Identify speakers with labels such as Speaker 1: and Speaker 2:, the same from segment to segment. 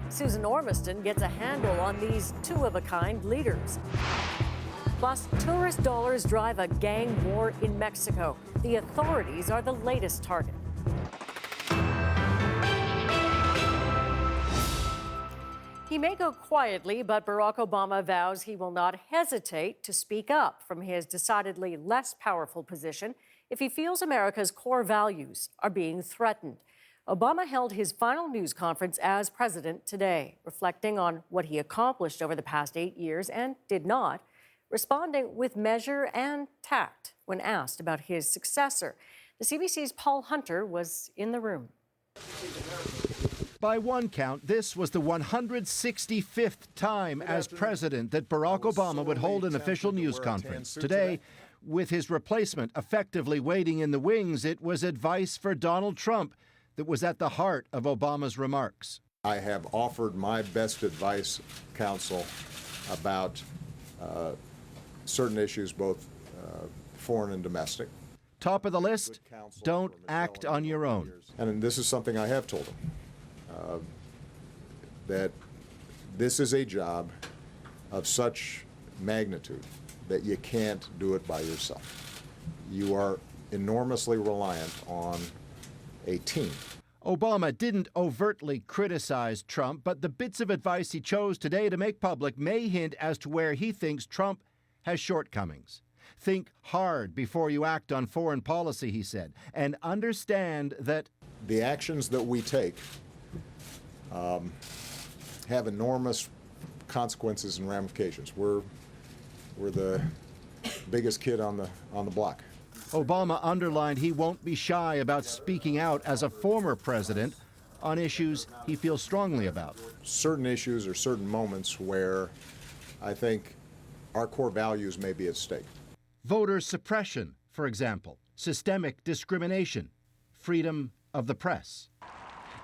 Speaker 1: Susan Ormiston gets a handle on these two-of-a-kind leaders. Plus, tourist dollars drive a gang war in Mexico. The authorities are the latest target. He may go quietly, but Barack Obama vows he will not hesitate to speak up from his decidedly less powerful position if he feels America's core values are being threatened. Obama held his final news conference as president today, reflecting on what he accomplished over the past 8 years and did not, responding with measure and tact when asked about his successor. The CBC's Paul Hunter was in the room.
Speaker 2: By one count, this was the 165th time as president that Barack Obama would hold an official news conference. Today, with his replacement effectively waiting in the wings, it was advice for Donald Trump that was at the heart of Obama's remarks.
Speaker 3: I have offered my best advice, counsel, about certain issues, both foreign and domestic.
Speaker 2: Top of the list, don't act on your own.
Speaker 3: And this is something I have told him, that this is a job of such magnitude that you can't do it by yourself. You are enormously reliant on a team.
Speaker 2: Obama didn't overtly criticize Trump, but the bits of advice he chose today to make public may hint as to where he thinks Trump has shortcomings. Think hard before you act on foreign policy, he said, and understand that
Speaker 3: the actions that we take have enormous consequences and ramifications. We're the biggest kid on the block.
Speaker 2: Obama underlined he won't be shy about speaking out as a former president on issues he feels strongly about.
Speaker 3: Certain issues or certain moments where I think our core values may be at stake.
Speaker 2: Voter suppression, for example, systemic discrimination, freedom of the press.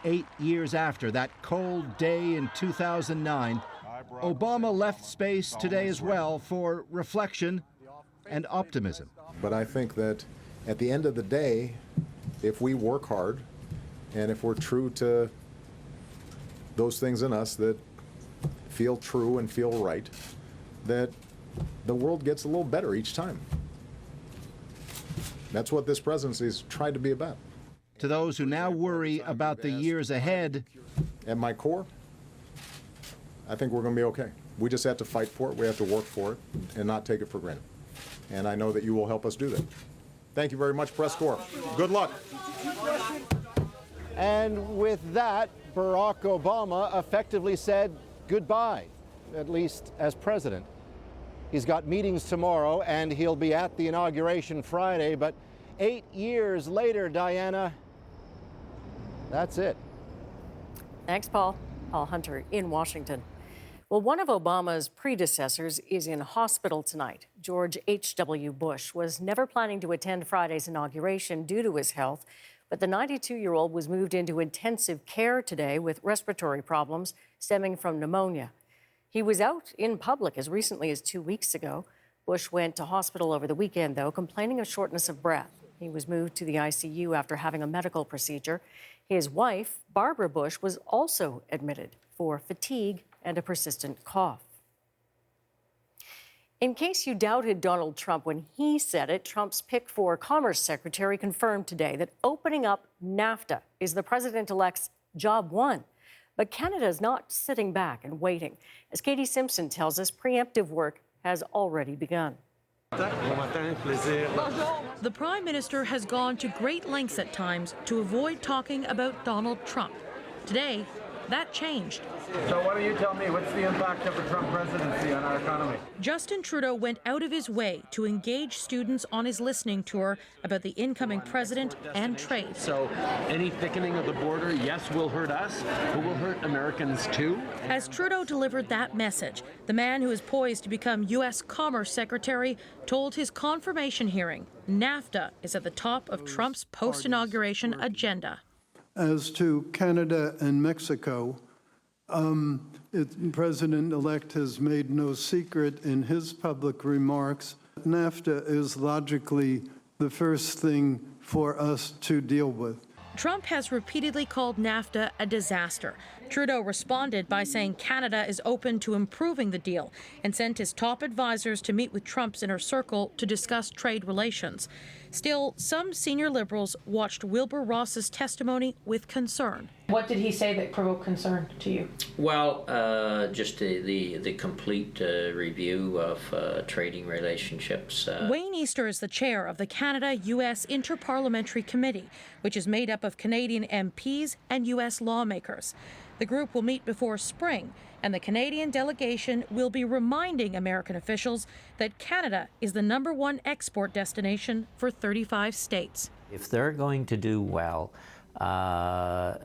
Speaker 2: 8 years after that cold day in 2009, Obama left space today as well for reflection and optimism.
Speaker 3: But I think that at the end of the day, if we work hard and if we're true to those things in us that feel true and feel right, that the world gets a little better each time. That's what this presidency has tried to be about.
Speaker 2: To those who now worry about the years ahead,
Speaker 3: at my core, I think we're going to be okay. We just have to fight for it. We have to work for it and not take it for granted. And I know that you will help us do that. Thank you very much, press corps. Good luck.
Speaker 2: and with that, Barack Obama effectively said goodbye, at least as president. He's got meetings tomorrow, and he'll be at the inauguration Friday, but 8 years later, Diana, that's it.
Speaker 1: Thanks, Paul. Paul Hunter in Washington. Well, one of Obama's predecessors is in hospital tonight. George H.W. Bush was never planning to attend Friday's inauguration due to his health, but the 92-year-old was moved into intensive care today with respiratory problems stemming from pneumonia. He was out in public as recently as 2 weeks ago. Bush went to hospital over the weekend, though, complaining of shortness of breath. He was moved to the ICU after having a medical procedure. His wife, Barbara Bush, was also admitted for fatigue and a persistent cough. In case you doubted Donald Trump when he said it, Trump's pick for Commerce Secretary confirmed today that opening up NAFTA is the president-elect's job one. But Canada is not sitting back and waiting. As Katie Simpson tells us, preemptive work has already begun.
Speaker 4: The Prime Minister has gone to great lengths at times to avoid talking about Donald Trump. Today, that changed.
Speaker 5: So why don't you tell me, what's the impact of the Trump presidency on our economy?
Speaker 4: Justin Trudeau went out of his way to engage students on his listening tour about the incoming president and trade.
Speaker 6: So any thickening of the border, yes, will hurt us, but will hurt Americans too.
Speaker 4: As Trudeau delivered that message, the man who is poised to become U.S. Commerce Secretary told his confirmation hearing NAFTA is at the top of Trump's post-inauguration agenda.
Speaker 7: As to Canada and Mexico, President-elect has made no secret in his public remarks. NAFTA is logically the first thing for us to deal with.
Speaker 4: Trump has repeatedly called NAFTA a disaster. Trudeau responded by saying Canada is open to improving the deal and sent his top advisors to meet with Trump's inner circle to discuss trade relations. Still, some senior Liberals watched Wilbur Ross's testimony with concern. What did he say that provoked concern to you?
Speaker 8: Well, just the complete review of trading relationships.
Speaker 4: Wayne Easter is the chair of the Canada-U.S. Interparliamentary Committee, which is made up of Canadian MPs and U.S. lawmakers. The group will meet before spring, and the Canadian delegation will be reminding American officials that Canada is the #1 export destination for 35 states.
Speaker 8: If they're going to do well,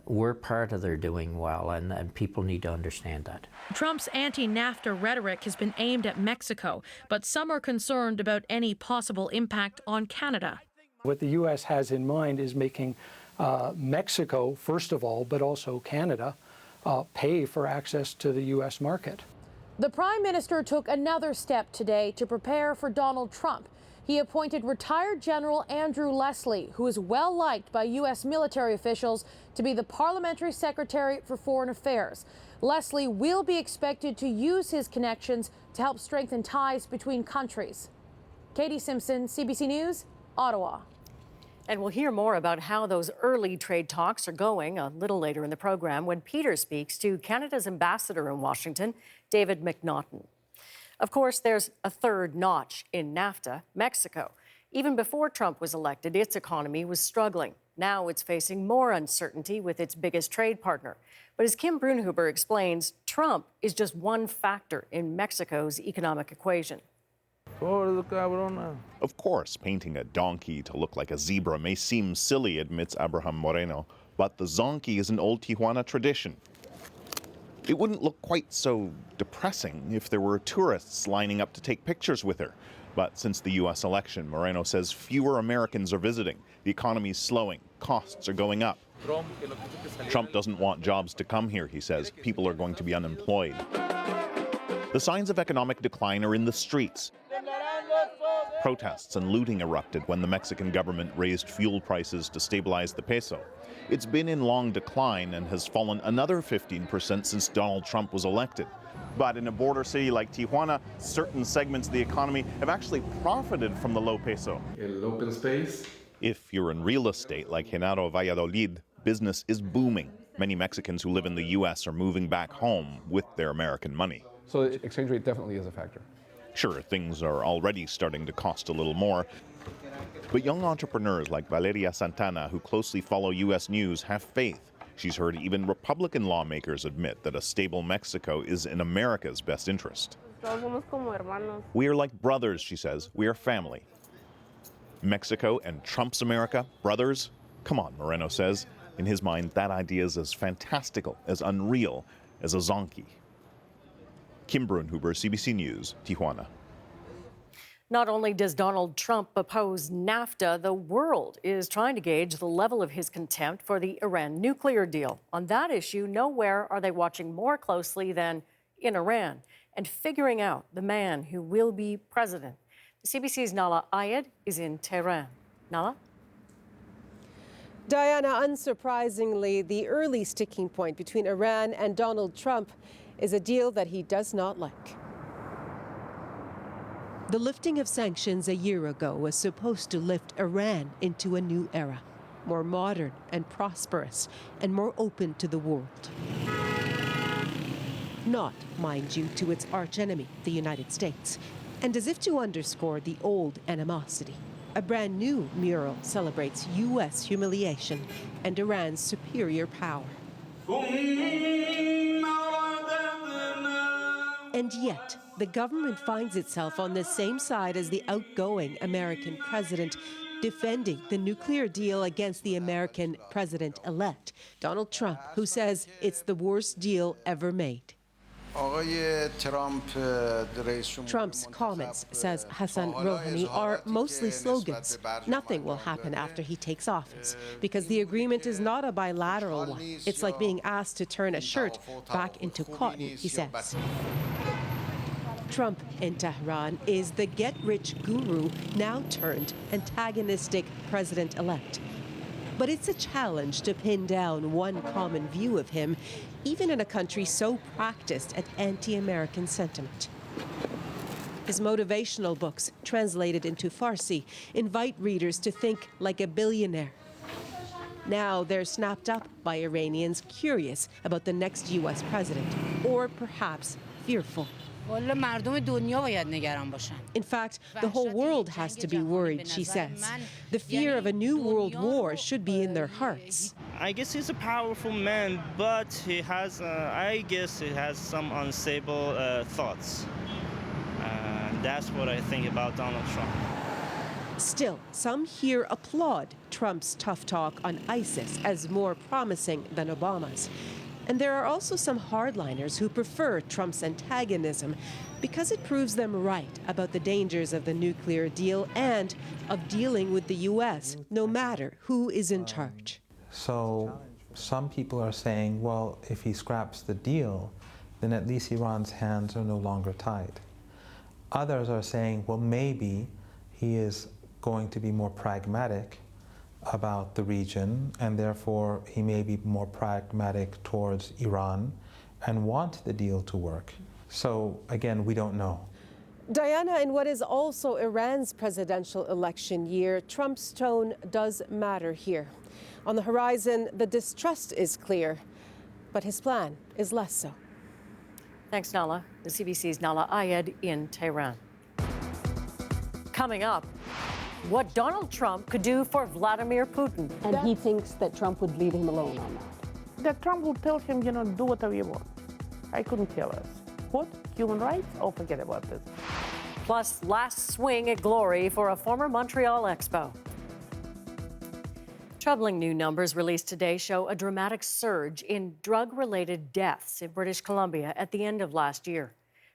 Speaker 8: we're part of their doing well, and people need to understand that.
Speaker 4: Trump's anti-NAFTA rhetoric has been aimed at Mexico, but some are concerned about any possible impact on Canada.
Speaker 9: What the U.S. has in mind is making Mexico, first of all, but also Canada, pay for access to the U.S. market.
Speaker 4: The Prime Minister took another step today to prepare for Donald Trump. He appointed retired General Andrew Leslie, who is well liked by U.S. military officials, to be the Parliamentary Secretary for Foreign Affairs. Leslie will be expected to use his connections to help strengthen ties between countries. Katie Simpson, CBC News, Ottawa.
Speaker 1: And we'll hear more about how those early trade talks are going a little later in the program when Peter speaks to Canada's ambassador in Washington, David McNaughton. Of course, there's a third notch in NAFTA, Mexico. Even before Trump was elected, its economy was struggling. Now it's facing more uncertainty with its biggest trade partner. But as Kim Brunhuber explains, Trump is just one factor in Mexico's economic equation.
Speaker 10: Of course, painting a donkey to look like a zebra may seem silly, admits Abraham Moreno, but the zonky is an old Tijuana tradition. It wouldn't look quite so depressing if there were tourists lining up to take pictures with her. But since the U.S. election, Moreno says fewer Americans are visiting, the economy's slowing, costs are going up. Trump doesn't want jobs to come here, he says. People are going to be unemployed. The signs of economic decline are in the streets. Protests and looting erupted when the Mexican government raised fuel prices to stabilize the peso. It's been in long decline and has fallen another 15% since Donald Trump was elected. But in a border city like Tijuana, certain segments of the economy have actually profited from the low peso.
Speaker 11: Open space.
Speaker 10: If you're in real estate like Genaro Valladolid, business is booming. Many Mexicans who live in the U.S. are moving back home with their American money.
Speaker 11: So the exchange rate definitely is a factor.
Speaker 10: Sure, things are already starting to cost a little more, but young entrepreneurs like Valeria Santana, who closely follow U.S. news, have faith. She's heard even Republican lawmakers admit that a stable Mexico is in America's best interest. We are like brothers, she says. We are family. Mexico and Trump's America, brothers? Come on, Moreno says. In his mind, that idea is as fantastical, as unreal as a zonky. Kim Brunhuber, CBC News, Tijuana.
Speaker 1: Not only does Donald Trump oppose NAFTA, the world is trying to gauge the level of his contempt for the Iran nuclear deal. On that issue, nowhere are they watching more closely than in Iran and figuring out the man who will be president. The CBC's Nala Ayed is in Tehran. Nala?
Speaker 12: Diana, unsurprisingly, the early sticking point between Iran and Donald Trump is a deal that he does not like.
Speaker 13: The lifting of sanctions a year ago was supposed to lift Iran into a new era, more modern and prosperous and more open to the world. Not, mind you, to its archenemy, the United States. And as if to underscore the old animosity, a brand new mural celebrates U.S. humiliation and Iran's superior power. And yet, the government finds itself on the same side as the outgoing American president, defending the nuclear deal against the American president-elect, Donald Trump, who says it's the worst deal ever made. Trump's comments, says Hassan Rouhani, are mostly slogans. Nothing will happen after he takes office, because the agreement is not a bilateral one. It's like being asked to turn a shirt back into cotton, he says. Trump in Tehran is the get-rich guru now turned antagonistic president-elect. But it's a challenge to pin down one common view of him. even in a country so practiced at anti-American sentiment. His motivational books, translated into Farsi, invite readers to think like a billionaire. Now they're snapped up by Iranians curious about the next U.S. president, or perhaps fearful. In fact, the whole world has to be worried, she says. The fear of a new world war should be in their hearts.
Speaker 14: I guess he's a powerful man, but he has, I guess he has some unstable thoughts. That's what I think about Donald Trump.
Speaker 13: Still, some here applaud Trump's tough talk on ISIS as more promising than Obama's. And there are also some hardliners who prefer Trump's antagonism because it proves them right about the dangers of the nuclear deal and of dealing with the U.S., no matter who is in charge.
Speaker 15: So some people are saying, well, if he scraps the deal, then at least Iran's hands are no longer tied. Others are saying, well, maybe he is going to be more pragmatic about the region, and therefore he may be more pragmatic towards Iran and want the deal to work. So again, we don't know.
Speaker 12: Diana, in what is also Iran's presidential election year, Trump's tone does matter here. On the horizon, the distrust is clear, but his plan is less so.
Speaker 1: Thanks, Nala. The CBC's Nala Ayed in Tehran. Coming up, what Donald Trump could do for Vladimir Putin.
Speaker 16: And he thinks that Trump would leave him alone on that.
Speaker 17: That Trump will tell him, do whatever you want. I couldn't care less. What? Human rights? Oh, forget about this.
Speaker 1: Plus, last swing at glory for a former Montreal Expo. Troubling new numbers released today show a dramatic surge in drug-related deaths in British Columbia at the end of last year.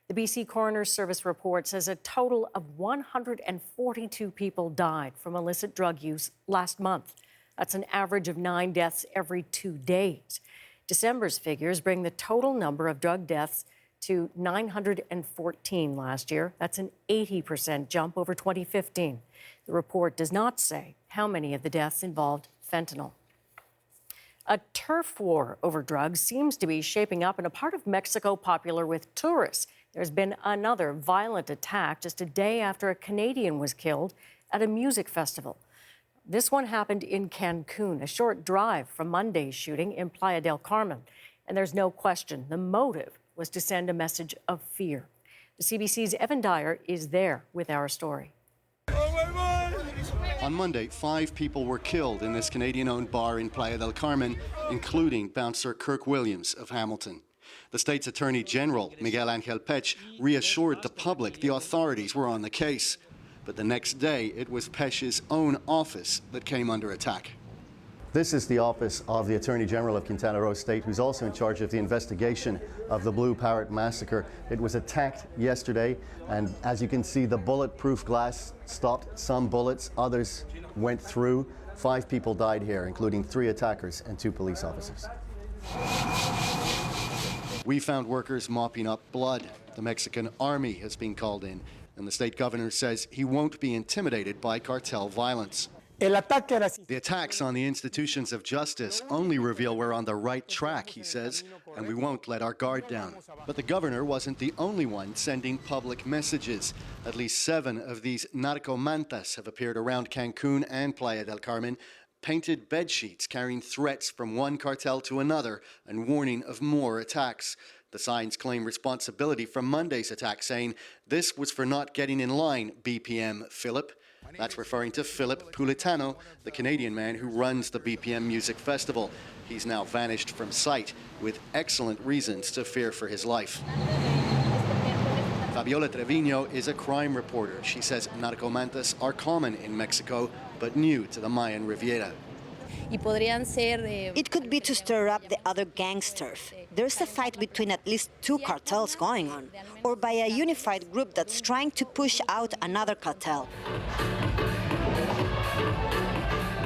Speaker 1: The BC Coroner's Service report says a total of 142 people died from illicit drug use last month. That's an average of 9 deaths every 2 days. December's figures bring the total number of drug deaths to 914 last year. That's an 80% jump over 2015. The report does not say how many of the deaths involved fentanyl. A turf war over drugs seems to be shaping up in a part of Mexico popular with tourists. There's been another violent attack just a day after a Canadian was killed at a music festival. This one happened in Cancun, a short drive from Monday's shooting in Playa del Carmen. And there's no question the motive was to send a message of fear. The CBC's Evan Dyer is there with our story.
Speaker 18: On Monday, 5 people were killed in this Canadian-owned bar in Playa del Carmen, including bouncer Kirk Williams of Hamilton. The state's Attorney General, Miguel Angel Pech, reassured the public the authorities were on the case. But the next day, it was Pech's own office that came under attack.
Speaker 19: This is the office of the Attorney General of Quintana Roo State, who's also in charge of the investigation of the Blue Parrot massacre. It was attacked yesterday, and as you can see, the bulletproof glass stopped some bullets, others went through. 5 people died here, including 3 attackers and 2 police officers.
Speaker 18: We found workers mopping up blood. The Mexican army has been called in, and the state governor says he won't be intimidated by cartel violence. The attacks on the institutions of justice only reveal we're on the right track, he says, and we won't let our guard down. But the governor wasn't the only one sending public messages. At least 7 of these narcomantas have appeared around Cancun and Playa del Carmen, painted bedsheets carrying threats from one cartel to another and warning of more attacks. The signs claim responsibility for Monday's attack, saying this was for not getting in line, BPM Philip. That's referring to Philip Pulitano, the Canadian man who runs the BPM Music Festival. He's now vanished from sight with excellent reasons to fear for his life. Fabiola Trevino is a crime reporter. She says narcomantas are common in Mexico, but new to the Mayan Riviera.
Speaker 20: It could be to stir up the other gangsters. There's a fight between at least 2 cartels going on, or by a unified group that's trying to push out another cartel.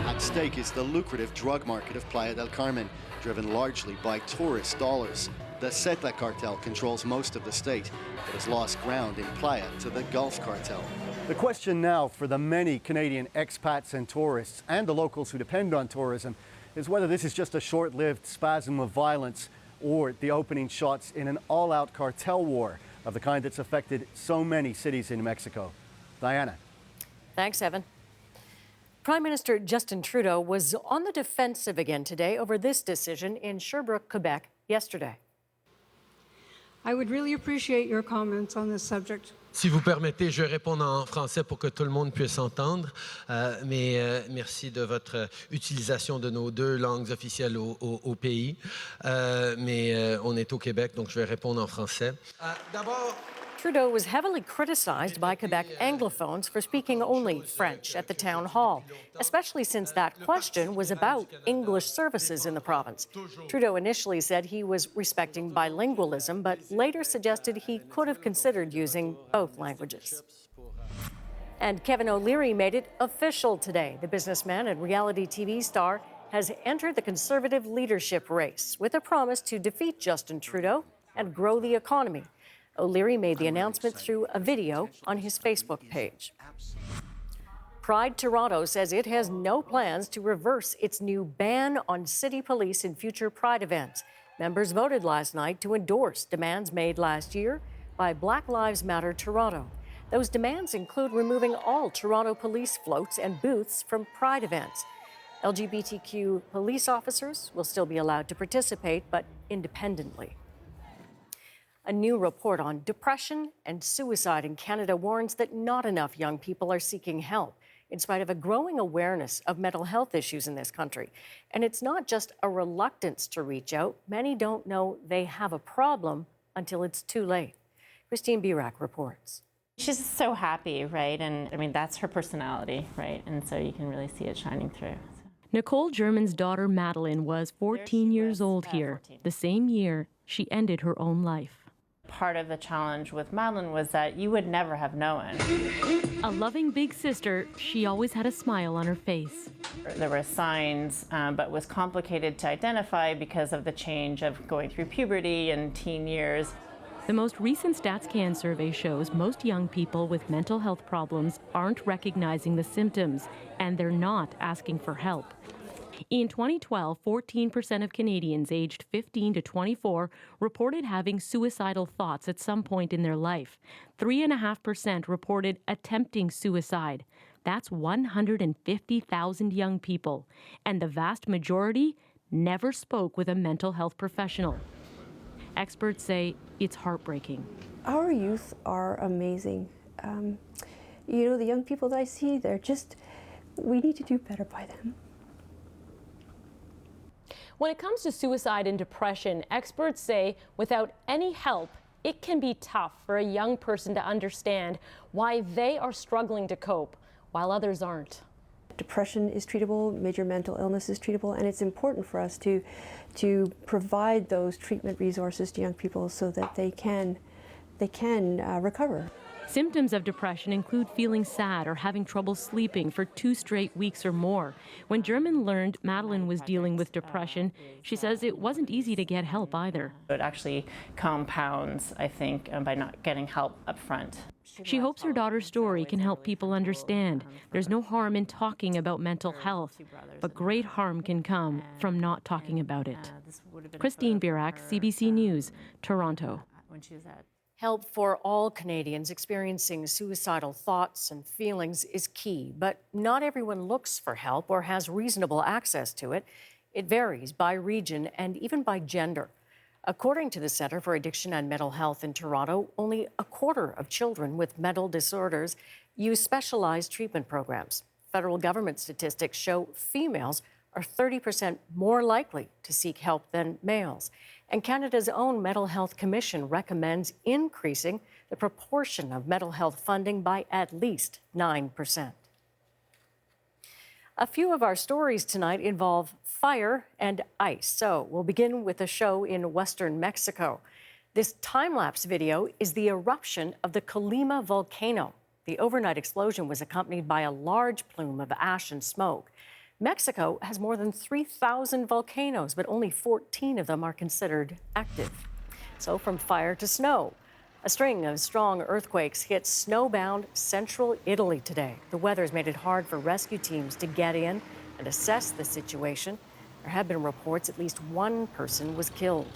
Speaker 18: At stake is the lucrative drug market of Playa del Carmen, driven largely by tourist dollars. The Zeta cartel controls most of the state, but has lost ground in Playa to the Gulf cartel.
Speaker 19: The question now for the many Canadian expats and tourists and the locals who depend on tourism is whether this is just a short-lived spasm of violence or the opening shots in an all-out cartel war of the kind that's affected so many cities in Mexico. Diana.
Speaker 1: Thanks, Evan. Prime Minister Justin Trudeau was on the defensive again today over this decision in Sherbrooke, Quebec, yesterday.
Speaker 21: I would really appreciate your comments on this subject.
Speaker 6: Si vous permettez, je vais répondre en français pour que tout le monde puisse entendre. Merci de votre utilisation de nos deux langues officielles au pays. On est au Québec, donc je vais répondre en français. D'abord,
Speaker 1: Trudeau was heavily criticized by Quebec Anglophones for speaking only French at the town hall, especially since that question was about English services in the province. Trudeau initially said he was respecting bilingualism, but later suggested he could have considered using both languages. And Kevin O'Leary made it official today. The businessman and reality TV star has entered the Conservative leadership race with a promise to defeat Justin Trudeau and grow the economy. O'Leary made the announcement through a video on his Facebook page. Pride Toronto says it has no plans to reverse its new ban on city police in future Pride events. Members voted last night to endorse demands made last year by Black Lives Matter Toronto. Those demands include removing all Toronto police floats and booths from Pride events. LGBTQ police officers will still be allowed to participate, but independently. A new report on depression and suicide in Canada warns that not enough young people are seeking help, in spite of a growing awareness of mental health issues in this country. And it's not just a reluctance to reach out. Many don't know they have a problem until it's too late. Christine Birac reports.
Speaker 22: She's so happy, right? And I mean, that's her personality, right? And so you can really see it shining through.
Speaker 23: Nicole German's daughter Madeline was 14 years old here. The same year, she ended her own life.
Speaker 22: Part of the challenge with Madeline was that you would never have known.
Speaker 23: A loving big sister, she always had a smile on her face.
Speaker 22: There were signs, but was complicated to identify because of the change of going through puberty and teen years.
Speaker 23: The most recent StatsCan survey shows most young people with mental health problems aren't recognizing the symptoms, and they're not asking for help. In 2012, 14% of Canadians aged 15 to 24 reported having suicidal thoughts at some point in their life. 3.5% reported attempting suicide. That's 150,000 young people. And the vast majority never spoke with a mental health professional. Experts say it's heartbreaking.
Speaker 24: Our youth are amazing. You know, the young people that I see, we need to do better by them.
Speaker 23: When it comes to suicide and depression, experts say without any help, it can be tough for a young person to understand why they are struggling to cope, while others aren't.
Speaker 24: Depression is treatable, major mental illness is treatable, and it's important for us to provide those treatment resources to young people so that they can recover.
Speaker 23: Symptoms of depression include feeling sad or having trouble sleeping for 2 straight weeks or more. When German learned Madeline was dealing with depression, she says it wasn't easy to get help either.
Speaker 22: It actually compounds, I think, by not getting help up front.
Speaker 23: She hopes her daughter's story can help people understand there's no harm in talking about mental health, but great harm can come from not talking about it. Christine Birac, CBC News, Toronto.
Speaker 1: Help for all Canadians experiencing suicidal thoughts and feelings is key, but not everyone looks for help or has reasonable access to it. It varies by region and even by gender. According to the Centre for Addiction and Mental Health in Toronto, only a quarter of children with mental disorders use specialized treatment programs. Federal government statistics show females are 30% more likely to seek help than males. And Canada's own Mental Health Commission recommends increasing the proportion of mental health funding by at least 9%. A few of our stories tonight involve fire and ice. So we'll begin with a show in western Mexico. This time-lapse video is the eruption of the Colima volcano. The overnight explosion was accompanied by a large plume of ash and smoke. Mexico has more than 3,000 volcanoes, but only 14 of them are considered active. So from fire to snow, a string of strong earthquakes hit snowbound central Italy today. The weather's made it hard for rescue teams to get in and assess the situation. There have been reports at least one person was killed.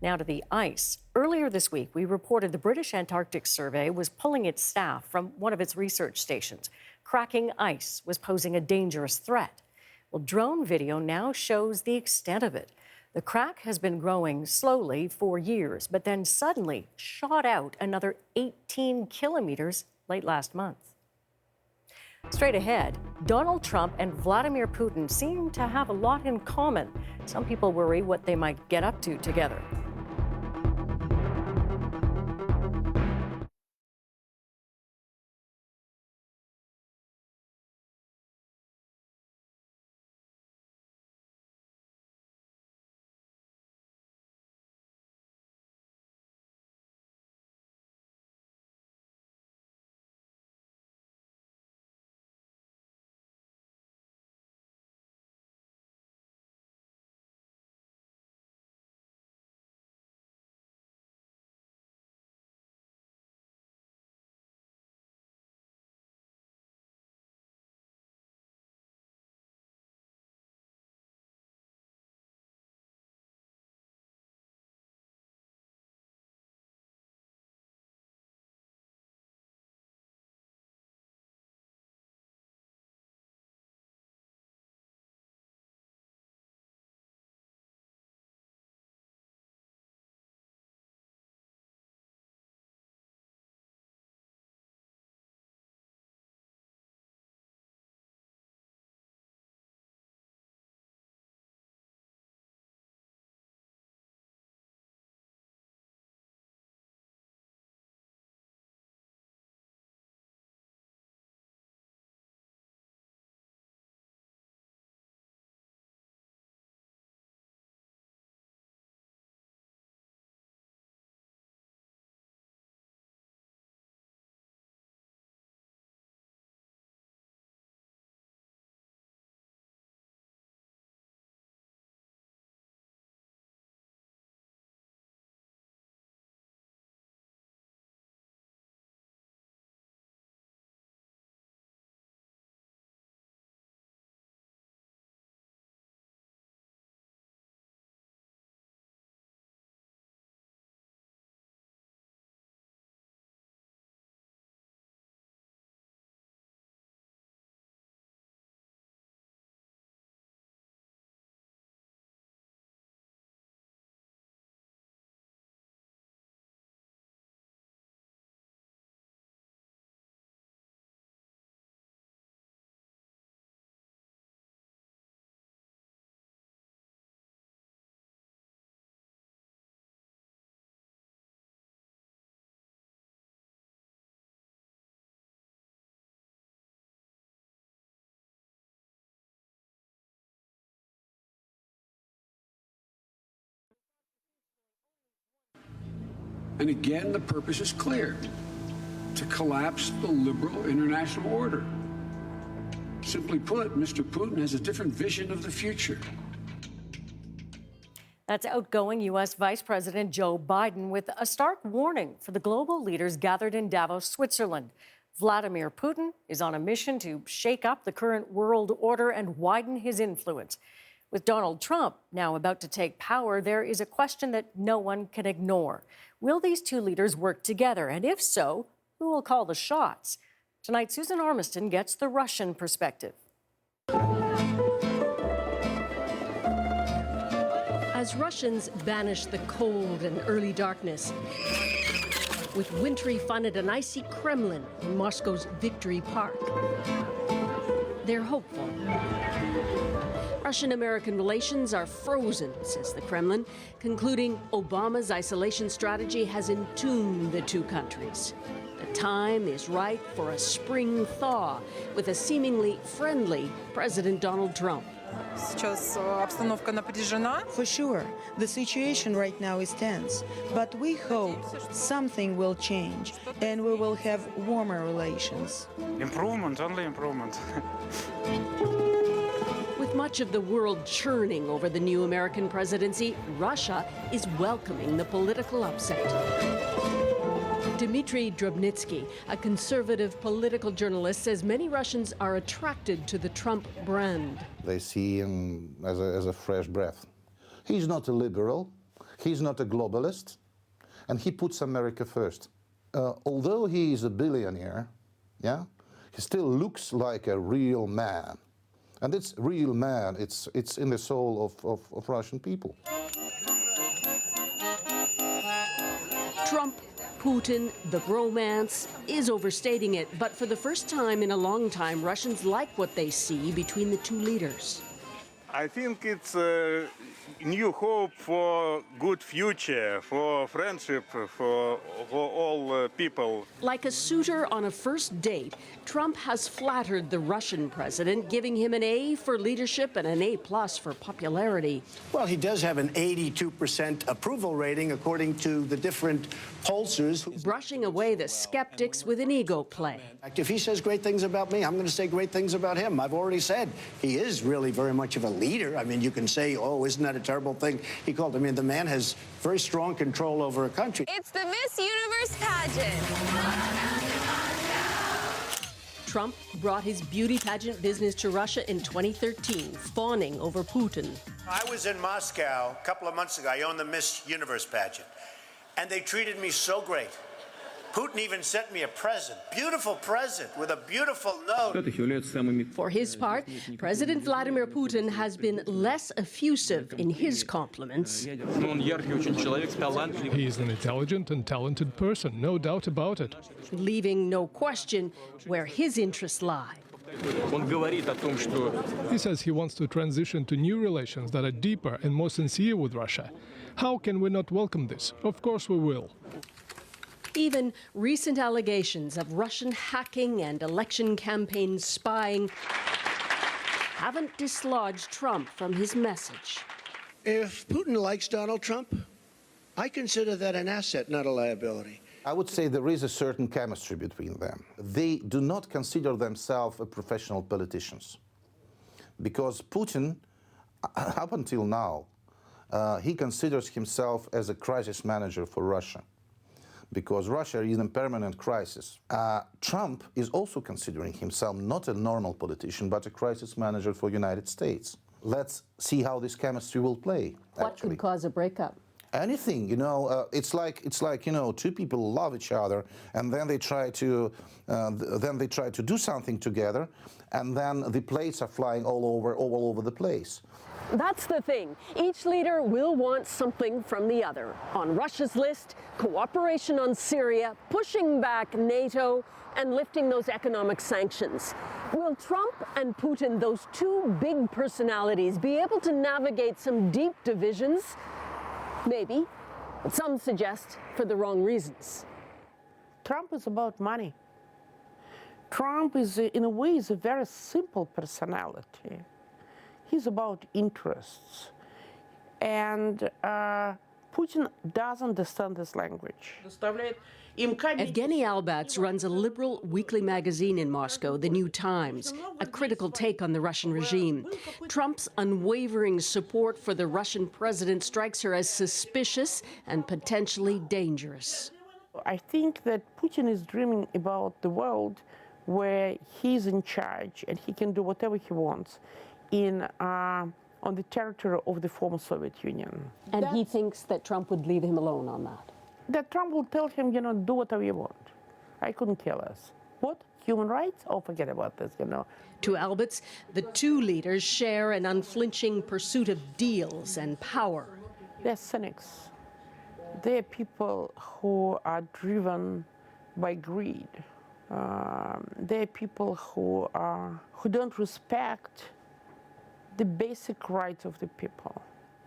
Speaker 1: Now to the ice. Earlier this week, we reported the British Antarctic Survey was pulling its staff from one of its research stations. Cracking ice was posing a dangerous threat. Well, drone video now shows the extent of it. The crack has been growing slowly for years, but then suddenly shot out another 18 kilometers late last month. Straight ahead, Donald Trump and Vladimir Putin seem to have a lot in common. Some people worry what they might get up to together.
Speaker 2: And again, the purpose is clear: to collapse the liberal international order. Simply put, Mr. Putin has a different vision of the future.
Speaker 1: That's outgoing U.S. Vice President Joe Biden with a stark warning for the global leaders gathered in Davos, Switzerland. Vladimir Putin is on a mission to shake up the current world order and widen his influence. With Donald Trump now about to take power, there is a question that no one can ignore. Will these two leaders work together? And if so, who will call the shots? Tonight, Susan Ormiston gets the Russian perspective.
Speaker 3: As Russians banish the cold and early darkness, with wintry fun at an icy Kremlin in Moscow's Victory Park, they're hopeful. Russian-American relations are frozen, says the Kremlin, concluding Obama's isolation strategy has entombed the two countries. The time is right for a spring thaw with a seemingly friendly President Donald Trump.
Speaker 5: For sure, the situation right now is tense, but we hope something will change and we will have warmer relations.
Speaker 7: Improvement, only improvement.
Speaker 3: With much of the world churning over the new American presidency, Russia is welcoming the political upset. Dmitry Drobnitsky, a conservative political journalist, says many Russians are attracted to the Trump brand.
Speaker 25: They see him as a fresh breath. He's not a liberal.
Speaker 4: He's not a globalist, and he puts America first. Although he is a billionaire, yeah, he still looks like a real man. And it's real man, it's in the soul of Russian people.
Speaker 3: Trump, Putin, the bromance is overstating it, but for the first time in a long time, Russians like what they see between the two leaders.
Speaker 7: I think it's a new hope for good future, for friendship, for all people.
Speaker 3: Like a suitor on a first date, Trump has flattered the Russian president, giving him an A for leadership and an A+ for popularity.
Speaker 8: Well, he does have an 82% approval rating, according to the different pollsters.
Speaker 3: Brushing away the skeptics with an ego play.
Speaker 8: If he says great things about me, I'm going to say great things about him. I've already said he is really very much of a leader. I mean, you can say, oh, isn't that a terrible thing? He called, I mean, the man has very strong control over a country.
Speaker 9: It's the Miss Universe pageant.
Speaker 3: Trump brought his beauty pageant business to Russia in 2013, fawning over Putin.
Speaker 8: I was in Moscow a couple of months ago. I owned the Miss Universe pageant, and they treated me so great. Putin even sent me a present, beautiful present with a beautiful note.
Speaker 3: For his part, President Vladimir Putin has been less effusive in his compliments.
Speaker 11: He is an intelligent and talented person, no doubt about it.
Speaker 3: Leaving no question where his interests lie.
Speaker 11: He says he wants to transition to new relations that are deeper and more sincere with Russia. How can we not welcome this? Of course we will.
Speaker 3: Even recent allegations of Russian hacking and election campaign spying haven't dislodged Trump from his message.
Speaker 8: If Putin likes Donald Trump, I consider that an asset, not a liability.
Speaker 4: I would say there is a certain chemistry between them. They do not consider themselves professional politicians. Because Putin, up until now, he considers himself as a crisis manager for Russia. Because Russia is in a permanent crisis. Trump is also considering himself not a normal politician, but a crisis manager for the United States. Let's see how this chemistry will play.
Speaker 16: What could cause a breakup?
Speaker 4: Anything, you know. It's like you know, two people love each other, and then they try to do something together, and then the plates are flying all over the place.
Speaker 3: That's the thing. Each leader will want something from the other. On Russia's list, cooperation on Syria, pushing back NATO, and lifting those economic sanctions. Will Trump and Putin, those two big personalities, be able to navigate some deep divisions? Maybe, but some suggest for the wrong reasons.
Speaker 17: Trump is about money. Trump is, in a way, is a very simple personality. He's about interests. And Putin doesn't understand this language.
Speaker 3: Evgeny Albats runs a liberal weekly magazine in Moscow, The New Times, a critical take on the Russian regime. Trump's unwavering support for the Russian president strikes her as suspicious and potentially dangerous.
Speaker 17: I think that Putin is dreaming about the world where he's in charge and he can do whatever he wants on the territory of the former Soviet Union.
Speaker 16: And he thinks that Trump would leave him alone on that?
Speaker 17: That Trump will tell him, you know, do whatever you want. I couldn't care less. What? Human rights? Oh, forget about this, you know.
Speaker 3: To Albats, the two leaders share an unflinching pursuit of deals and power.
Speaker 17: They're cynics. They're people who are driven by greed. They're people who don't respect the basic rights of the people.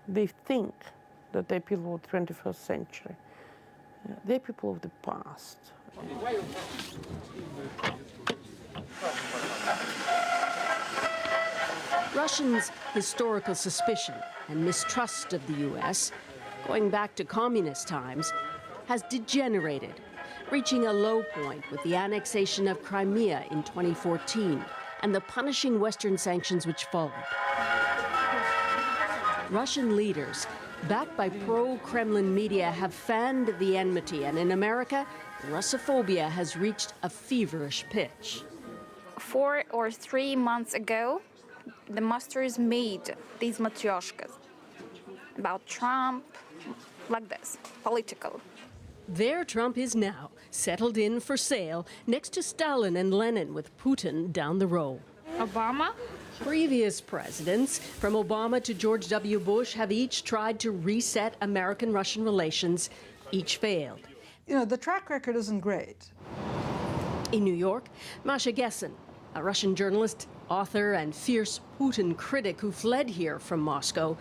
Speaker 17: They think that they're people of the 21st century. They're people of the past.
Speaker 3: Russians' historical suspicion and mistrust of the U.S., going back to communist times, has degenerated, reaching a low point with the annexation of Crimea in 2014 and the punishing Western sanctions which followed. Russian leaders, backed by pro-Kremlin media, have fanned the enmity, and in America, Russophobia has reached a feverish pitch.
Speaker 9: 4 or 3 months ago, the masters made these matryoshkas about Trump, like this, political.
Speaker 3: There Trump is now, settled in for sale, next to Stalin and Lenin with Putin down the row.
Speaker 9: Obama?
Speaker 3: Previous presidents, from Obama to George W. Bush, have each tried to reset American-Russian relations. Each failed.
Speaker 10: You know, the track record isn't great.
Speaker 3: In New York, Masha Gessen, a Russian journalist, author, and fierce Putin critic who fled here from Moscow,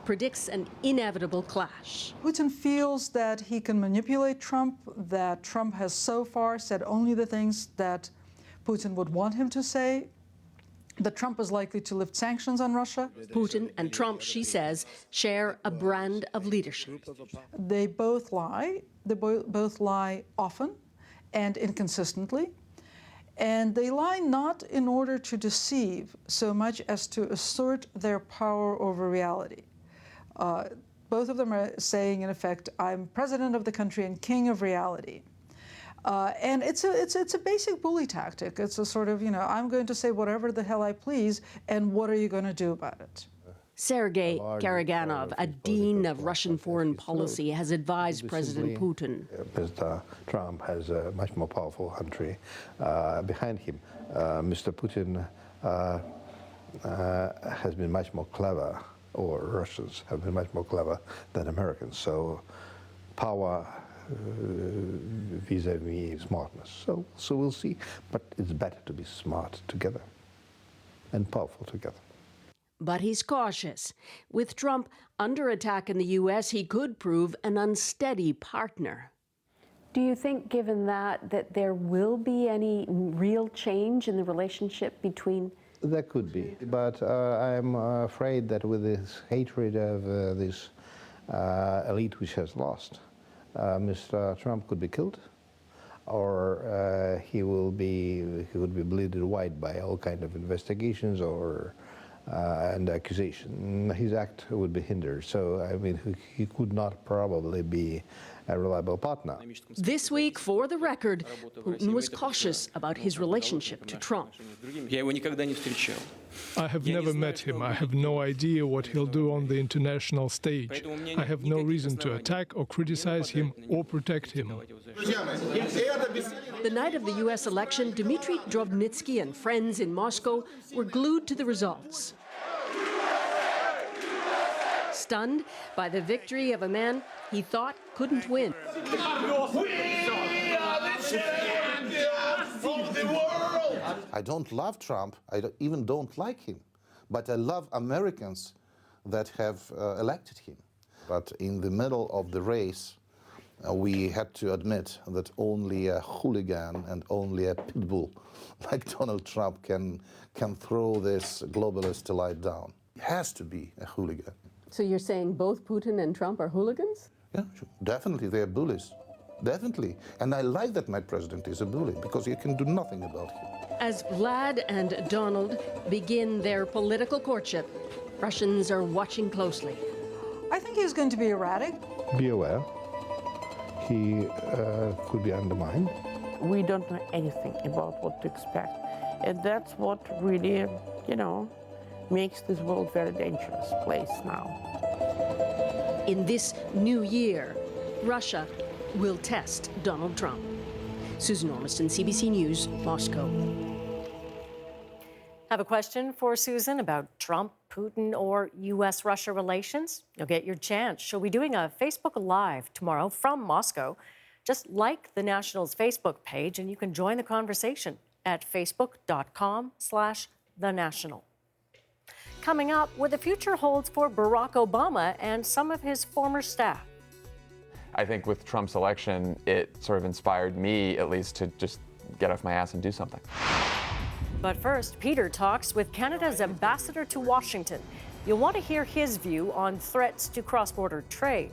Speaker 3: predicts an inevitable clash.
Speaker 10: Putin feels that he can manipulate Trump, that Trump has so far said only the things that Putin would want him to say, that Trump is likely to lift sanctions on Russia.
Speaker 3: Putin and Trump, she says, share a brand of leadership.
Speaker 10: They both lie. They both lie often and inconsistently. And they lie not in order to deceive so much as to assert their power over reality. Both of them are saying, in effect, I'm president of the country and king of reality. And it's a basic bully tactic. It's a sort of, you know, I'm going to say whatever the hell I please, and what are you going to do about it?
Speaker 3: Sergei Karaganov, a dean of Russian foreign policy, has advised President Putin.
Speaker 13: Mr. Trump has a much more powerful country behind him. Mr. Putin has been much more clever, or Russians have been much more clever than Americans. So power vis-a-vis smartness. So we'll see. But it's better to be smart together and powerful together.
Speaker 3: But he's cautious. With Trump under attack in the U.S., he could prove an unsteady partner.
Speaker 16: Do you think, given that there will be any real change in the relationship between?
Speaker 13: There could be, but I'm afraid that with this hatred of this elite which has lost, Mr. Trump could be killed, or he would be bleeded white by all kind of investigations or and accusation. His act would be hindered. So, I mean, he could not probably be a reliable partner.
Speaker 3: This week, for the record, Putin was cautious about his relationship to Trump.
Speaker 11: I have never met him. I have no idea what he'll do on the international stage. I have no reason to attack or criticize him or protect him.
Speaker 3: The night of the U.S. election, Dmitry Drobnitsky and friends in Moscow were glued to the results. Stunned by the victory of a man he thought couldn't win.
Speaker 14: We are the champions of the world!
Speaker 4: I don't love Trump, even don't like him, but I love Americans that have elected him. But in the middle of the race, we had to admit that only a hooligan and only a pit bull like Donald Trump can throw this globalist elite down. He has to be a hooligan.
Speaker 16: So you're saying both Putin and Trump are hooligans?
Speaker 4: Yeah, sure. Definitely they are bullies. Definitely. And I like that my president is a bully, because you can do nothing about him.
Speaker 3: As Vlad and Donald begin their political courtship, Russians are watching closely.
Speaker 10: I think he's going to be erratic.
Speaker 13: Be aware, he could be undermined.
Speaker 17: We don't know anything about what to expect. And that's what really, you know, makes this world a very dangerous place now.
Speaker 3: In this new year, Russia will test Donald Trump. Susan Ormiston, CBC News, Moscow.
Speaker 1: Have a question for Susan about Trump, Putin, or U.S.-Russia relations? You'll get your chance. She'll be doing a Facebook Live tomorrow from Moscow. Just like the National's Facebook page, and you can join the conversation at facebook.com/thenational. Coming up, what the future holds for Barack Obama and some of his former staff.
Speaker 15: I think with Trump's election, it sort of inspired me, at least, to just get off my ass and do something.
Speaker 1: But first, Peter talks with Canada's ambassador to Washington. You'll want to hear his view on threats to cross-border trade.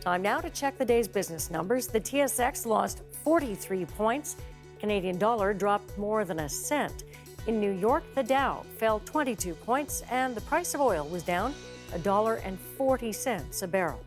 Speaker 1: Time now to check the day's business numbers. The TSX lost 43 points. Canadian dollar dropped more than a cent. In New York, the Dow fell 22 points, and the price of oil was down $1.40 a barrel.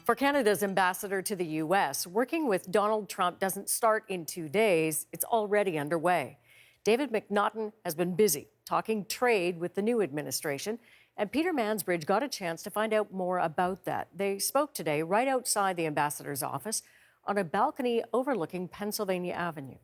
Speaker 1: For Canada's ambassador to the U.S., working with Donald Trump doesn't start in 2 days. It's already underway. David McNaughton has been busy talking trade with the new administration, and Peter Mansbridge got a chance to find out more about that. They spoke today right outside the ambassador's office on a balcony overlooking Pennsylvania Avenue.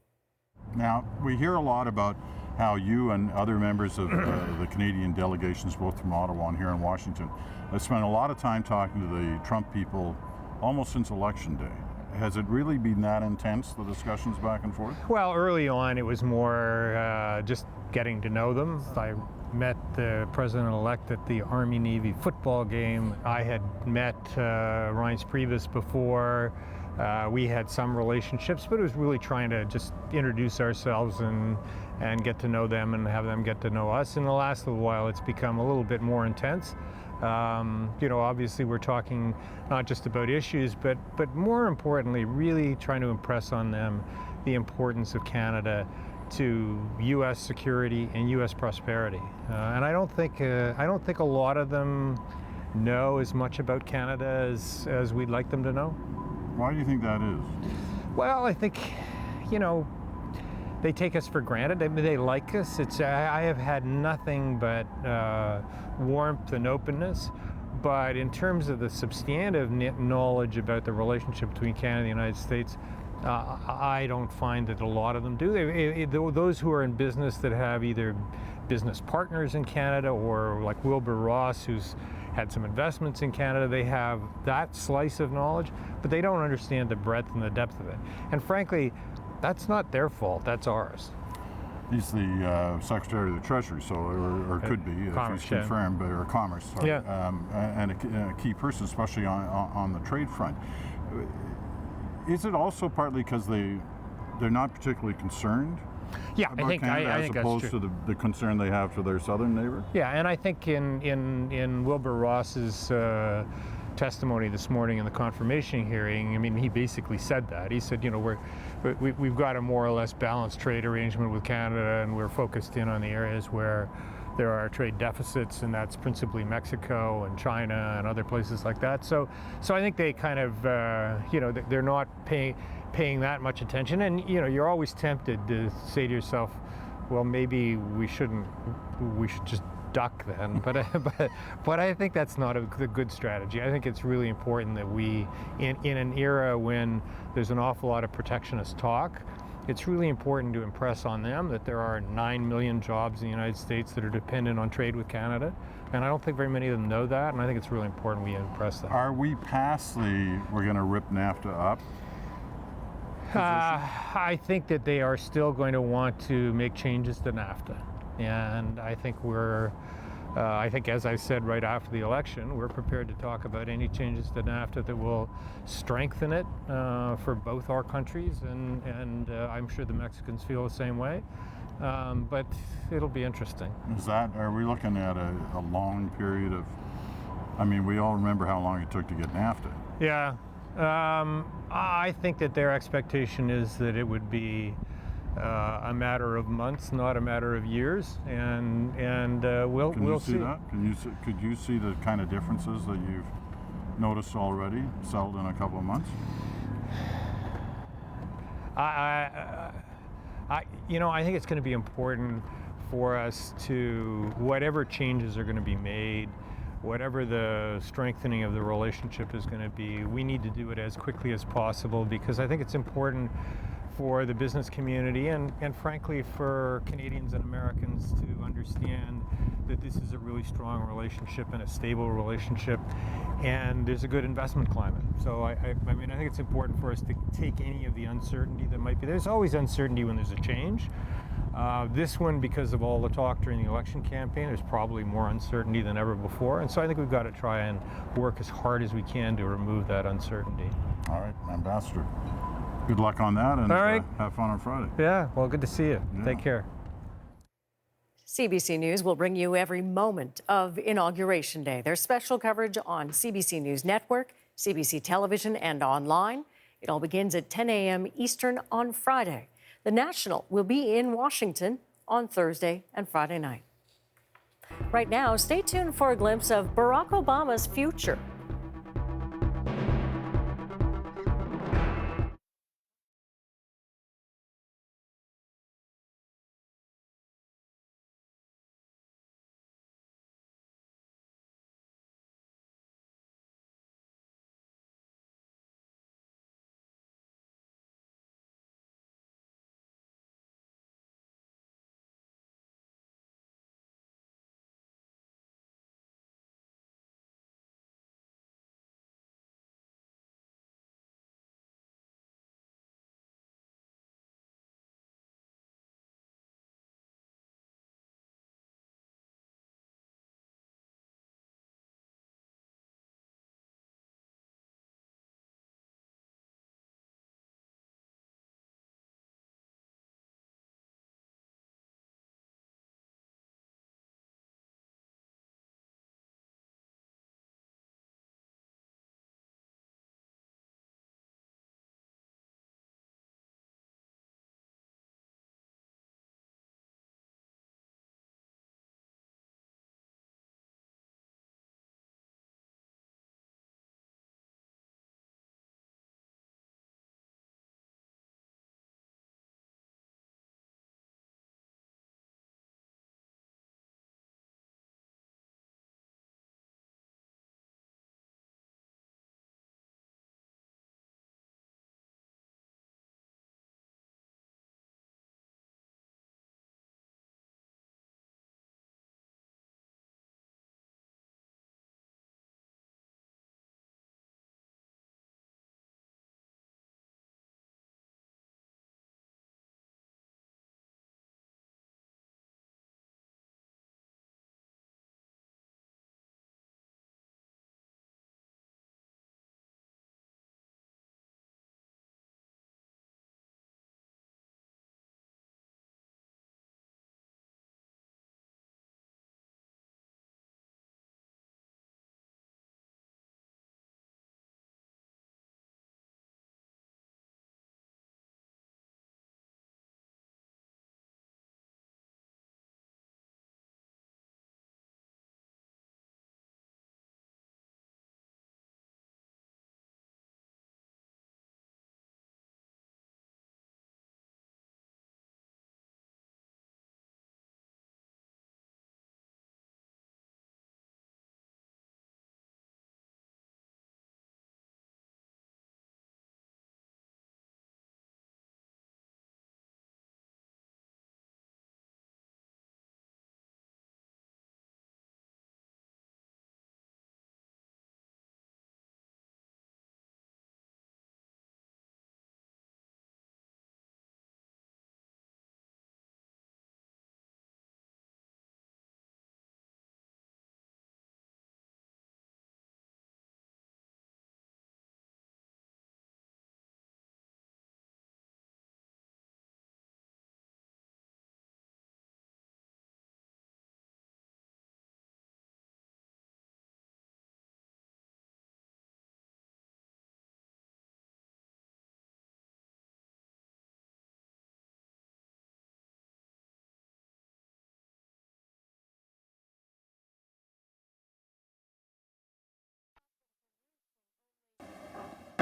Speaker 12: Now, we hear a lot about how you and other members of the Canadian delegations, both from Ottawa and here in Washington, have spent a lot of time talking to the Trump people almost since Election Day. Has it really been that intense, the discussions back and forth?
Speaker 18: Well, early on it was more just getting to know them. I met the president-elect at the Army-Navy football game. I had met Reince Priebus before. We had some relationships, but it was really trying to just introduce ourselves and get to know them and have them get to know us. In the last little while, it's become a little bit more intense. You know, obviously we're talking not just about issues, but more importantly, really trying to impress on them the importance of Canada to U.S. security and U.S. prosperity. And I don't think a lot of them know as much about Canada as we'd like them to know.
Speaker 12: Why do you think that is?
Speaker 18: Well, I think, you know, they take us for granted. I mean, they like us. I have had nothing but warmth and openness. But in terms of the substantive knowledge about the relationship between Canada and the United States, I don't find that a lot of them do. Those who are in business that have either business partners in Canada or like Wilbur Ross, who's had some investments in Canada, they have that slice of knowledge, but they don't understand the breadth and the depth of it. And frankly, that's not their fault, that's ours.
Speaker 12: He's the Secretary of the Treasury, so or could be, if he's confirmed, or Commerce, sorry, and a key person, especially on the trade front. Is it also partly because they're not particularly concerned?
Speaker 18: Yeah,
Speaker 12: about Canada, as opposed to the concern they have for their southern neighbor? Yeah,
Speaker 18: and I think in Wilbur Ross's testimony this morning in the confirmation hearing, I mean, he basically said that. He said, you know, we've got a more or less balanced trade arrangement with Canada, and we're focused in on the areas where there are trade deficits, and that's principally Mexico and China and other places like that. So I think they kind of, you know, they're not paying that much attention. And, you know, you're always tempted to say to yourself, well, maybe we should just duck then. But I think that's not a good strategy. I think it's really important that we, in an era when there's an awful lot of protectionist talk, it's really important to impress on them that there are 9 million jobs in the United States that are dependent on trade with Canada. And I don't think very many of them know that, and I think it's really important we impress them.
Speaker 12: Are we past we're going to rip NAFTA up?
Speaker 18: I think that they are still going to want to make changes to NAFTA. And I think I think, as I said right after the election, we're prepared to talk about any changes to NAFTA that will strengthen it for both our countries, and I'm sure the Mexicans feel the same way. But it'll be interesting.
Speaker 12: Are we looking at a long period of, I mean, we all remember how long it took to get NAFTA.
Speaker 18: Yeah. I think that their expectation is that it would be a matter of months, not a matter of years, and we'll see.
Speaker 12: That? Could you see the kind of differences that you've noticed already, settled in a couple of months?
Speaker 18: I think it's going to be important for us to, whatever changes are going to be made, whatever the strengthening of the relationship is going to be, we need to do it as quickly as possible, because I think it's important for the business community and frankly for Canadians and Americans to understand that this is a really strong relationship and a stable relationship, and there's a good investment climate. So I mean, I think it's important for us to take any of the uncertainty that might be. There's always uncertainty when there's a change. This one, because of all the talk during the election campaign, there's probably more uncertainty than ever before. And so I think we've got to try and work as hard as we can to remove that uncertainty.
Speaker 12: All right, Ambassador. Good luck on that, and have fun on Friday.
Speaker 18: Yeah, well, good to see you. Yeah. Take care.
Speaker 1: CBC News will bring you every moment of Inauguration Day. There's special coverage on CBC News Network, CBC Television, and online. It all begins at 10 a.m. Eastern on Friday. The National will be in Washington on Thursday and Friday night. Right now, stay tuned for a glimpse of Barack Obama's future.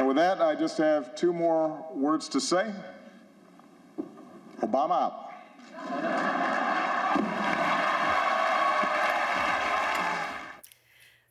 Speaker 6: with that, I just have two more words to say. Obama out.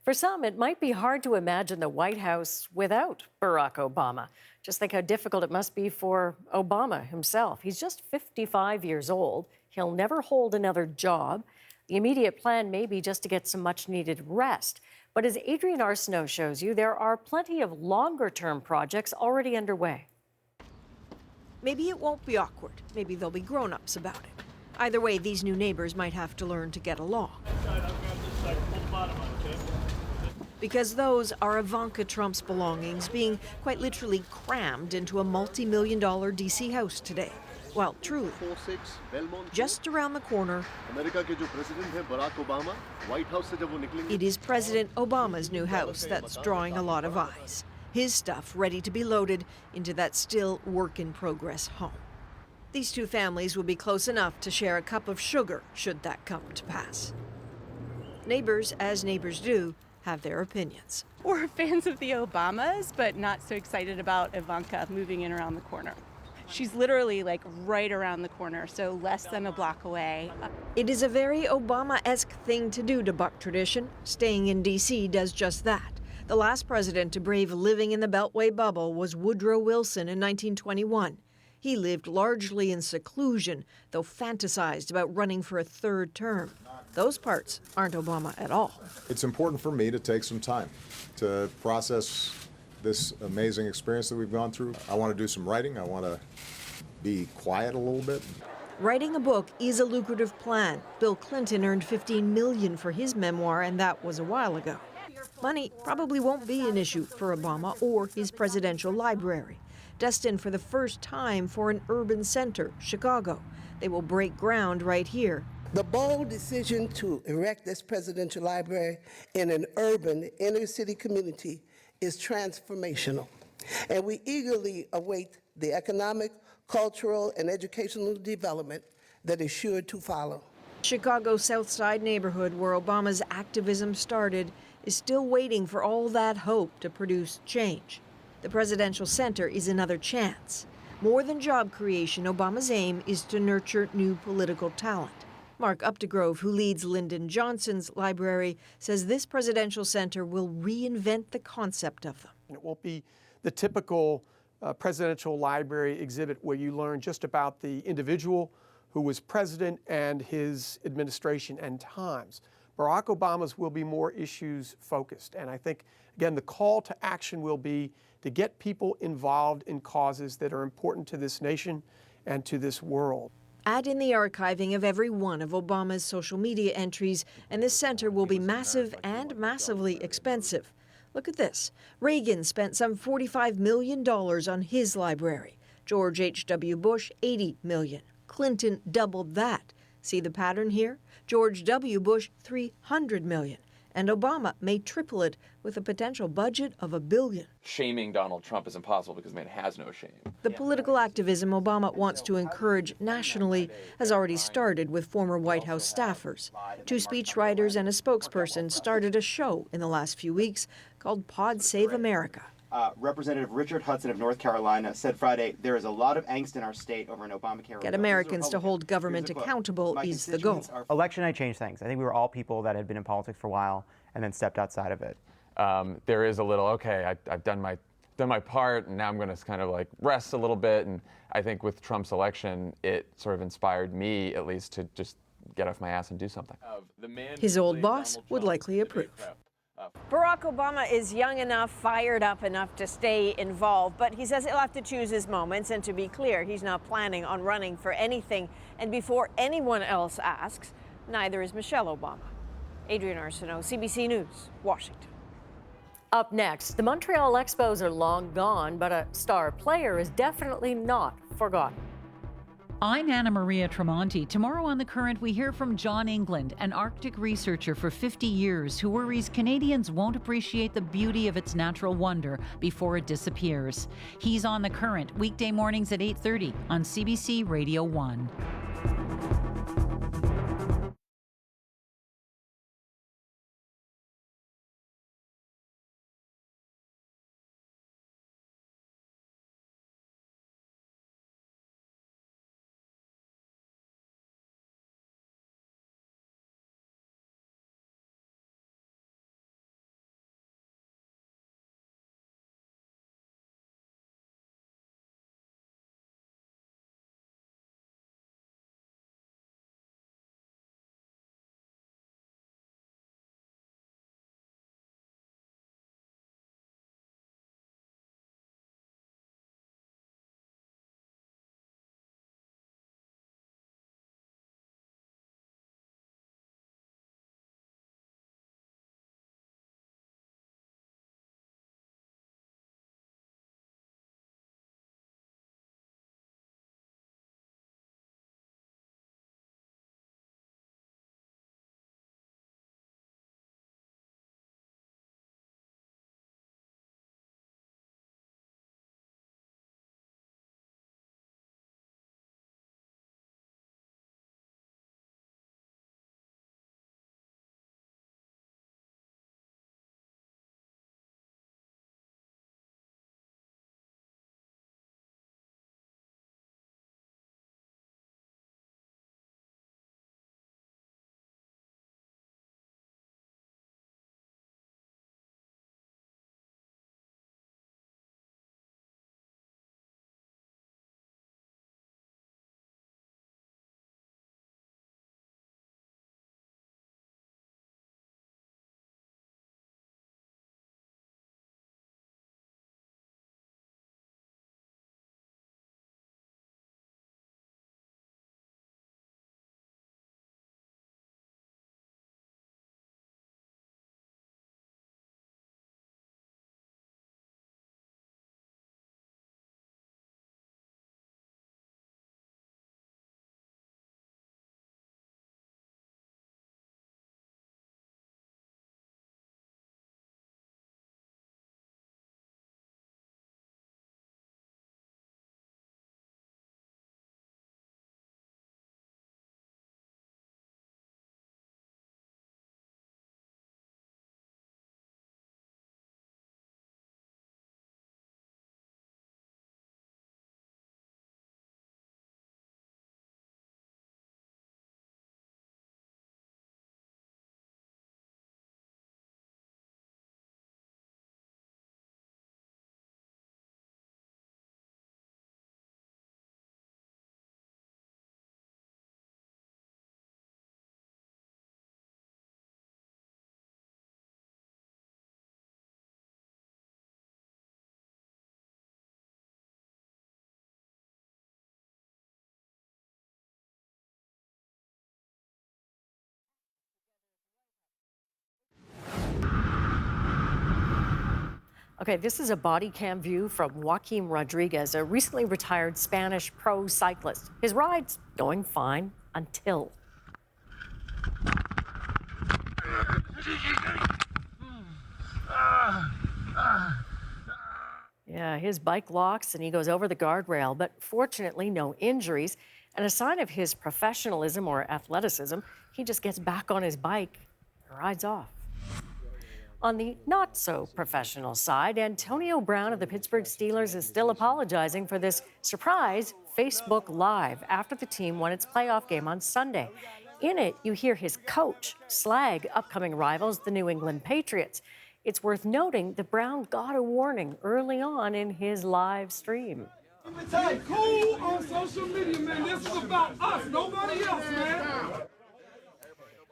Speaker 1: For some, it might be hard to imagine the White House without Barack Obama. Just think how difficult it must be for Obama himself. He's just 55 years old. He'll never hold another job. The immediate plan may be just to get some much-needed rest. But as Adrian Arsenault shows you, there are plenty of longer-term projects already underway.
Speaker 19: Maybe it won't be awkward. Maybe there'll be grown-ups about it. Either way, these new neighbors might have to learn to get along. Because those are Ivanka Trump's belongings being quite literally crammed into a multi-million-dollar D.C. house today. Well, truly, just around the corner, it is President Obama's new house that's drawing a lot of eyes. His stuff ready to be loaded into that still work-in-progress home. These two families will be close enough to share a cup of sugar should that come to pass. Neighbors, as neighbors do, have their opinions.
Speaker 20: We're fans of the Obamas, but not so excited about Ivanka moving in around the corner. She's literally like right around the corner, so less than a block away.
Speaker 19: It is a very Obama-esque thing to do to buck tradition. Staying in D.C. does just that. The last president to brave living in the Beltway bubble was Woodrow Wilson in 1921. He lived largely in seclusion, though fantasized about running for a third term. Those parts aren't Obama at all.
Speaker 21: It's important for me to take some time to process this amazing experience that we've gone through. I want to do some writing. I want to be quiet a little bit.
Speaker 19: Writing a book is a lucrative plan. Bill Clinton earned $15 million for his memoir, and that was a while ago. Money probably won't be an issue for Obama or his presidential library. Destined for the first time for an urban center, Chicago. They will break ground right here.
Speaker 25: The bold decision to erect this presidential library in an urban inner-city community is transformational, and we eagerly await the economic, cultural, and educational development that is sure to follow.
Speaker 19: Chicago's South Side neighborhood, where Obama's activism started, is still waiting for all that hope to produce change. The presidential center is another chance. More than job creation, Obama's aim is to nurture new political talent. Mark Updegrove, who leads Lyndon Johnson's library, says this presidential center will reinvent the concept of them.
Speaker 26: It won't be the typical presidential library exhibit where you learn just about the individual who was president and his administration and times. Barack Obama's will be more issues focused. And I think, again, the call to action will be to get people involved in causes that are important to this nation and to this world.
Speaker 19: Add in the archiving of every one of Obama's social media entries, and this center will be massive and massively expensive. Look at this. Reagan spent some $45 million on his library. George H.W. Bush, $80 million. Clinton doubled that. See the pattern here? George W. Bush, $300 million. And Obama may triple it with a potential budget of $1 billion.
Speaker 15: Shaming Donald Trump is impossible because man has no shame.
Speaker 19: The political activism Obama wants to encourage nationally has already started with former White House staffers. Two speechwriters and a spokesperson started a show in the last few weeks called Pod Save America.
Speaker 27: Representative Richard Hudson of North Carolina said Friday, there is a lot of angst in our state over an Obamacare.
Speaker 19: Get Americans to hold government accountable is the goal.
Speaker 28: Election night changed things. I think we were all people that had been in politics for a while and then stepped outside of it.
Speaker 15: There is a little, okay, I've done my part, and now I'm going to kind of like rest a little bit. And I think with Trump's election, it sort of inspired me, at least, to just get off my ass and do something.
Speaker 19: His old boss would likely approve. Barack Obama is young enough, fired up enough to stay involved, but he says he'll have to choose his moments. And to be clear, he's not planning on running for anything. And before anyone else asks, neither is Michelle Obama. Adrian Arsenault, CBC News, Washington.
Speaker 1: Up next, the Montreal Expos are long gone, but a star player is definitely not forgotten.
Speaker 29: I'm Anna Maria Tremonti. Tomorrow on The Current, we hear from John England, an Arctic researcher for 50 years who worries Canadians won't appreciate the beauty of its natural wonder before it disappears. He's on The Current, weekday mornings at 8:30 on CBC Radio 1.
Speaker 1: Okay, this is a body cam view from Joaquim Rodriguez, a recently retired Spanish pro cyclist. His ride's going fine until. Yeah, his bike locks and he goes over the guardrail, but fortunately no injuries. And a sign of his professionalism or athleticism, he just gets back on his bike and rides off. On the not-so-professional side, Antonio Brown of the Pittsburgh Steelers is still apologizing for this surprise Facebook Live after the team won its playoff game on Sunday. In it, you hear his coach slag upcoming rivals, the New England Patriots. It's worth noting that Brown got a warning early on in his live stream.
Speaker 14: Hey, cool on social media, man. This is about us, nobody else, man.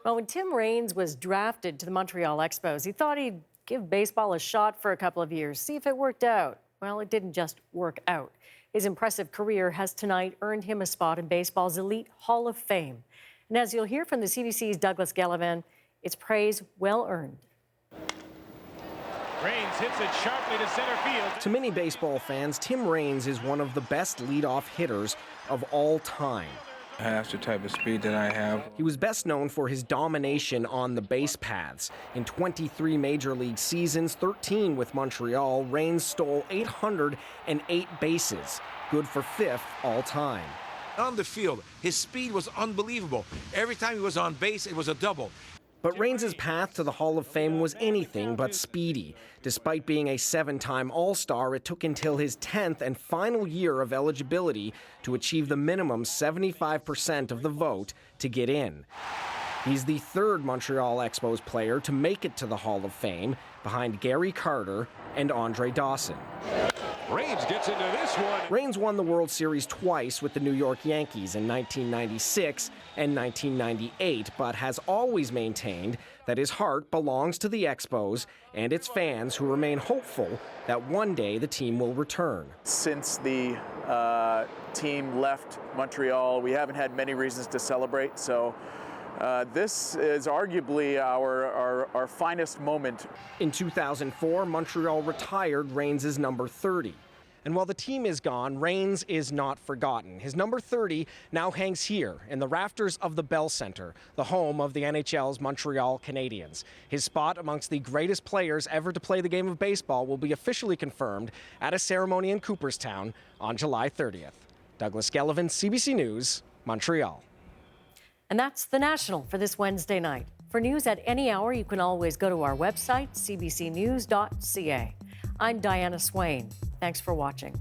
Speaker 1: Well, when Tim Raines was drafted to the Montreal Expos, he thought he'd give baseball a shot for a couple of years, see if it worked out. Well, it didn't just work out. His impressive career has tonight earned him a spot in baseball's elite Hall of Fame. And as you'll hear from the CBC's Douglas Gallivan, it's praise well earned.
Speaker 2: Raines hits it sharply to center field.
Speaker 5: To many baseball fans, Tim Raines is one of the best leadoff hitters of all time.
Speaker 7: I have the type of speed that I have.
Speaker 5: He was best known for his domination on the base paths. In 23 major league seasons, 13 with Montreal, Raines stole 808 bases, good for 5th all time.
Speaker 8: On the field, his speed was unbelievable. Every time he was on base, it was a double.
Speaker 5: But Raines' path to the Hall of Fame was anything but speedy. Despite being a 7-time All-Star, it took until his 10th and final year of eligibility to achieve the minimum 75% of the vote to get in. He's the 3rd Montreal Expos player to make it to the Hall of Fame, behind Gary Carter and Andre Dawson.
Speaker 2: Raines gets into this one.
Speaker 5: Raines won the World Series twice with the New York Yankees in 1996 and 1998, but has always maintained that his heart belongs to the Expos and its fans, who remain hopeful that one day the team will return.
Speaker 9: Since the team left Montreal, we haven't had many reasons to celebrate, so this is arguably our finest moment.
Speaker 5: In 2004, Montreal retired Raines' number 30. And while the team is gone, Raines is not forgotten. His number 30 now hangs here in the rafters of the Bell Centre, the home of the NHL's Montreal Canadiens. His spot amongst the greatest players ever to play the game of baseball will be officially confirmed at a ceremony in Cooperstown on July 30th. Douglas Gallivan, CBC News, Montreal.
Speaker 1: And that's The National for this Wednesday night. For news at any hour, you can always go to our website, cbcnews.ca. I'm Diana Swain. Thanks for watching.